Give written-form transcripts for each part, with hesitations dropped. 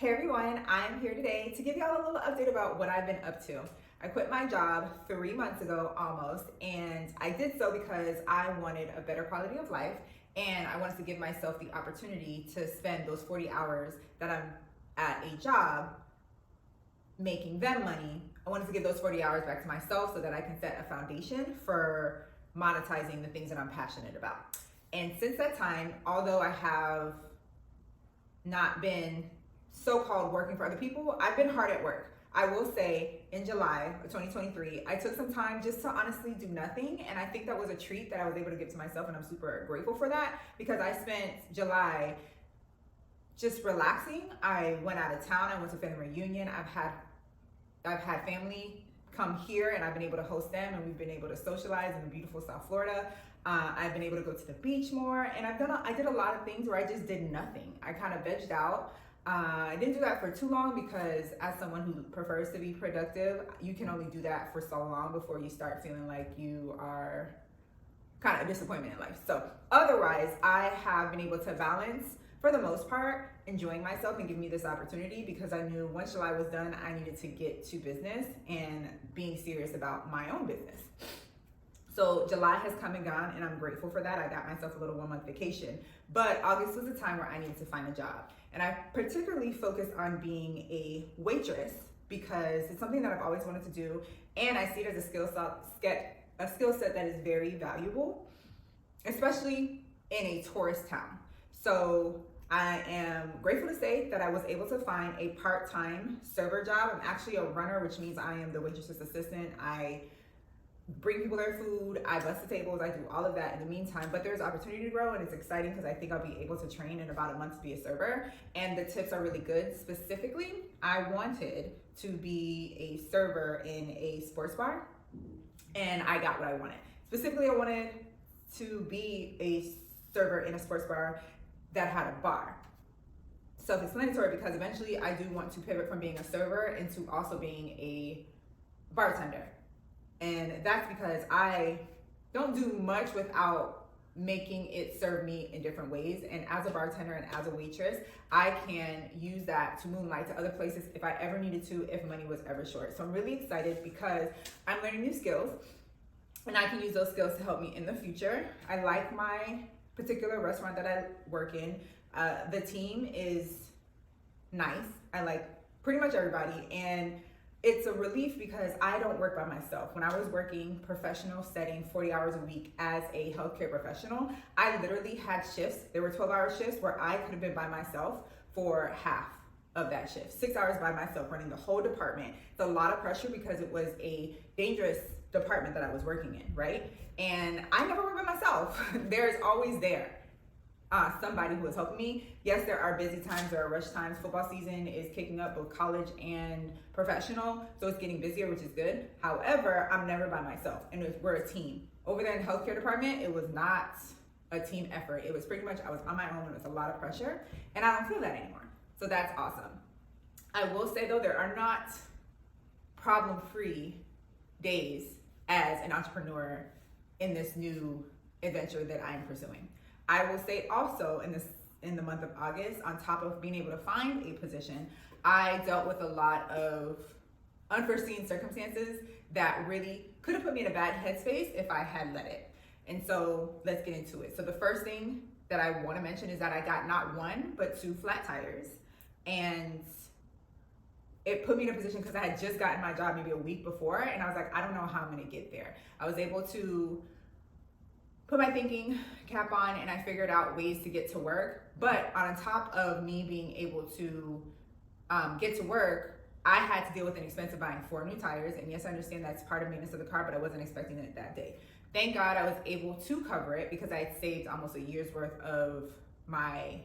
Hey everyone, I'm here today to give y'all a little update about what I've been up to. I quit my job 3 months ago almost, and I did so because I wanted a better quality of life and I wanted to give myself the opportunity to spend those 40 hours that I'm at a job making them money. I wanted to give those 40 hours back to myself so that I can set a foundation for monetizing the things that I'm passionate about. And since that time, although I have not been so-called working for other people, I've been hard at work. I will say in July of 2023, I took some time just to honestly do nothing. And I think that was a treat that I was able to give to myself. And I'm super grateful for that because I spent July just relaxing. I went out of town. I went to family reunion. I've had family come here and I've been able to host them and we've been able to socialize in the beautiful South Florida. I've been able to go to the beach more and I did a lot of things where I just did nothing. I kind of vegged out. I didn't do that for too long because as someone who prefers to be productive, you can only do that for so long before you start feeling like you are kind of a disappointment in life. So otherwise, I have been able to balance, for the most part, enjoying myself and giving me this opportunity because I knew once July was done, I needed to get to business and being serious about my own business. So July has come and gone and I'm grateful for that. I got myself a little 1-month vacation, but August was a time where I needed to find a job. And I particularly focused on being a waitress because it's something that I've always wanted to do. And I see it as a skill set that is very valuable, especially in a tourist town. So I am grateful to say that I was able to find a part-time server job. I'm actually a runner, which means I am the waitress's assistant. I bring people their food, I bust the tables, I do all of that in the meantime, but there's opportunity to grow and it's exciting because I think I'll be able to train in about a month to be a server and the tips are really good. Specifically, I wanted to be a server in a sports bar and I got what I wanted. Specifically, I wanted to be a server in a sports bar that had a bar. Self-explanatory because eventually I do want to pivot from being a server into also being a bartender. And that's because I don't do much without making it serve me in different ways. And as a bartender and as a waitress, I can use that to moonlight to other places if I ever needed to, if money was ever short. So I'm really excited because I'm learning new skills and I can use those skills to help me in the future. I like my particular restaurant that I work in. The team is nice. I like pretty much everybody. And it's a relief because I don't work by myself. When I was working professional setting 40 hours a week as a healthcare professional, I literally had shifts. There were 12-hour shifts where I could have been by myself for half of that shift. 6 hours by myself running the whole department. It's a lot of pressure because it was a dangerous department that I was working in, right? And I never work by myself. There's always somebody who is helping me. Yes, there are busy times, there are rush times. Football season is kicking up both college and professional, so it's getting busier, which is good. However, I'm never by myself, and we're a team. Over there in the healthcare department, it was not a team effort. It was pretty much, I was on my own, and it was a lot of pressure, and I don't feel that anymore. So that's awesome. I will say though, there are not problem-free days as an entrepreneur in this new adventure that I am pursuing. I will say also in the month of August, on top of being able to find a position, I dealt with a lot of unforeseen circumstances that really could have put me in a bad headspace if I had let it. And so let's get into it. So the first thing that I want to mention is that I got not one, but 2 flat tires. And it put me in a position because I had just gotten my job maybe a week before. And I was like, I don't know how I'm going to get there. I was able to put my thinking cap on and I figured out ways to get to work. But on top of me being able to get to work, I had to deal with an expense of buying 4 new tires. And yes, I understand that's part of maintenance of the car, but I wasn't expecting it that day. Thank God I was able to cover it because I had saved almost a year's worth of my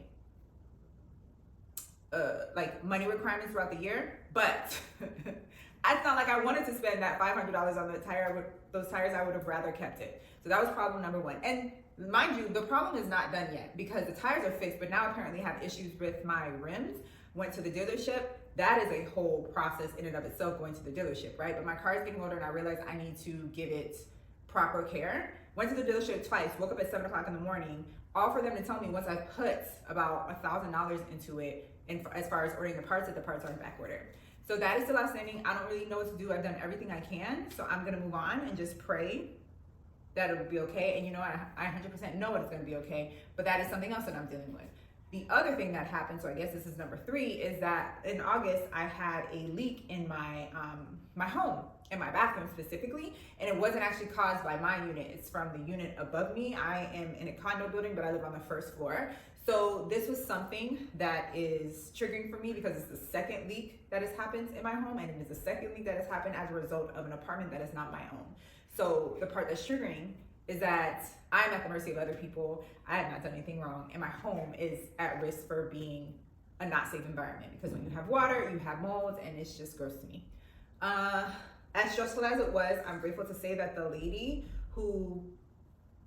money requirements throughout the year. But it's not like I wanted to spend that $500 on the tire. Those tires, I would have rather kept it. So that was problem number 1. And mind you, the problem is not done yet because the tires are fixed, but now apparently have issues with my rims. Went to the dealership. That is a whole process in and of itself, going to the dealership, right? But my car is getting older and I realized I need to give it proper care. Went to the dealership twice, woke up at 7 o'clock in the morning, all for them to tell me once I put about $1,000 into it, and as far as ordering the parts, that the parts are in back order. So that is still outstanding. I don't really know what to do. I've done everything I can. So I'm gonna move on and just pray that it will be okay. And you know, I 100% know it's gonna be okay, but that is something else that I'm dealing with. The other thing that happened, so I guess this is number 3, is that in August, I had a leak in my my home, in my bathroom specifically, and it wasn't actually caused by my unit. It's from the unit above me. I am in a condo building, but I live on the first floor. So this was something that is triggering for me because it's the second leak that has happened in my home, and it is the second leak that has happened as a result of an apartment that is not my own. So the part that's triggering is that I'm at the mercy of other people. I have not done anything wrong, and my home is at risk for being a not safe environment, because when you have water, you have molds, and it's just gross to me. As stressful as it was, I'm grateful to say that the lady who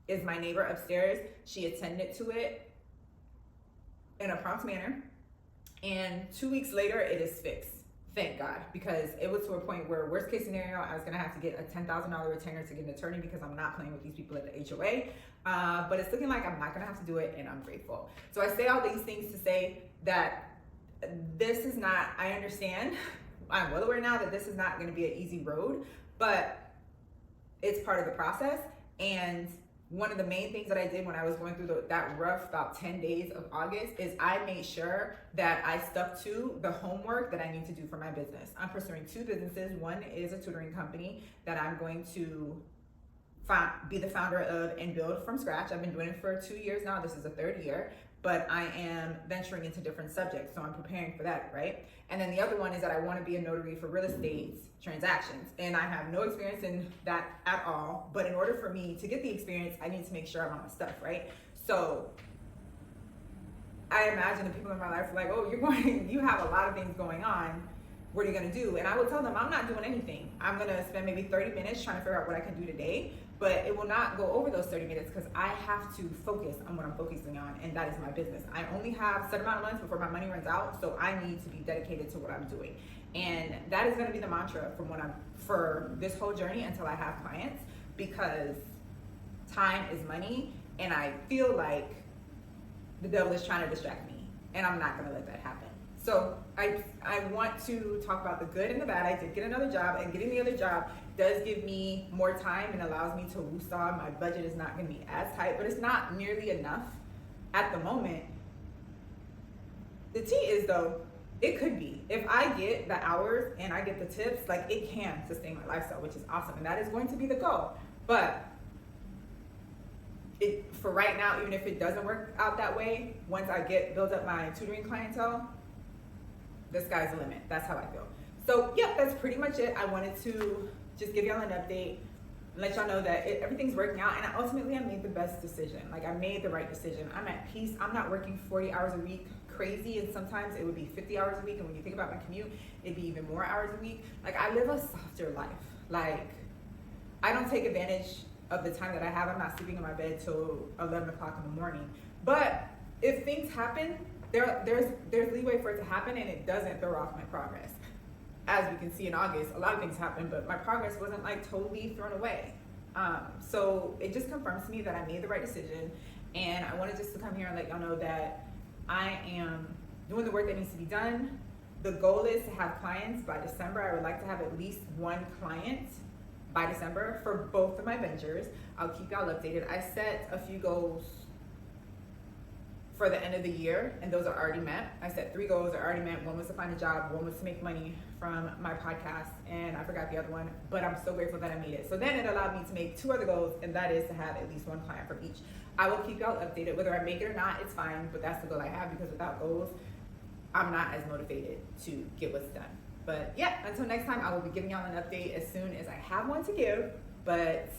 is my neighbor upstairs, she attended to it in a prompt manner, and 2 weeks later it is fixed. Thank God, because it was to a point where, worst case scenario, I was gonna have to get a $10,000 retainer to get an attorney, because I'm not playing with these people at the HOA. But it's looking like I'm not gonna have to do it, and I'm grateful. So I say all these things to say that this is not, I understand, I'm well aware now that this is not gonna be an easy road, but it's part of the process. And one of the main things that I did when I was going through that rough about 10 days of August is I made sure that I stuck to the homework that I need to do for my business. I'm pursuing 2 businesses. One is a tutoring company that I'm going to be the founder of and build from scratch. I've been doing it for 2 years now. This is the 3rd year, but I am venturing into different subjects, so I'm preparing for that, right? And then the other one is that I want to be a notary for real estate transactions, and I have no experience in that at all, but in order for me to get the experience, I need to make sure I'm on my stuff, right? So I imagine the people in my life are like, oh, you have a lot of things going on, what are you gonna do? And I will tell them, I'm not doing anything. I'm gonna spend maybe 30 minutes trying to figure out what I can do today, but it will not go over those 30 minutes because I have to focus on what I'm focusing on, and that is my business. I only have a certain amount of months before my money runs out, so I need to be dedicated to what I'm doing. And that is gonna be the mantra for this whole journey until I have clients, because time is money, and I feel like the devil is trying to distract me, and I'm not gonna let that happen. So I want to talk about the good and the bad. I did get another job, and getting the other job does give me more time and allows me to woosah. My budget is not gonna be as tight, but it's not nearly enough at the moment. The tea is though, it could be. If I get the hours and I get the tips, like it can sustain my lifestyle, which is awesome. And that is going to be the goal. But for right now, even if it doesn't work out that way, once I build up my tutoring clientele, the sky's the limit. That's how I feel. So yeah, that's pretty much it. I wanted to just give y'all an update, let y'all know that everything's working out, and ultimately I made the best decision. Like I made the right decision. I'm at peace. I'm not working 40 hours a week crazy, and sometimes it would be 50 hours a week, and when you think about my commute, it'd be even more hours a week. Like I live a softer life. Like I don't take advantage of the time that I have. I'm not sleeping in my bed till 11 o'clock in the morning. But if things happen, there's leeway for it to happen, and it doesn't throw off my progress. As we can see in August, a lot of things happened, but my progress wasn't like totally thrown away. So it just confirms to me that I made the right decision, and I wanted just to come here and let y'all know that I am doing the work that needs to be done. The goal is to have clients by December. I would like to have at least 1 client by December for both of my ventures. I'll keep y'all updated. I set a few goals for the end of the year, and those are already met. I set 3 goals that are already met. 1 was to find a job, 1 was to make money from my podcast, and I forgot the other one, but I'm so grateful that I made it. So then it allowed me to make 2 other goals, and that is to have at least 1 client from each. I will keep y'all updated. Whether I make it or not, it's fine, but that's the goal I have, because without goals, I'm not as motivated to get what's done. But yeah, until next time, I will be giving y'all an update as soon as I have one to give, but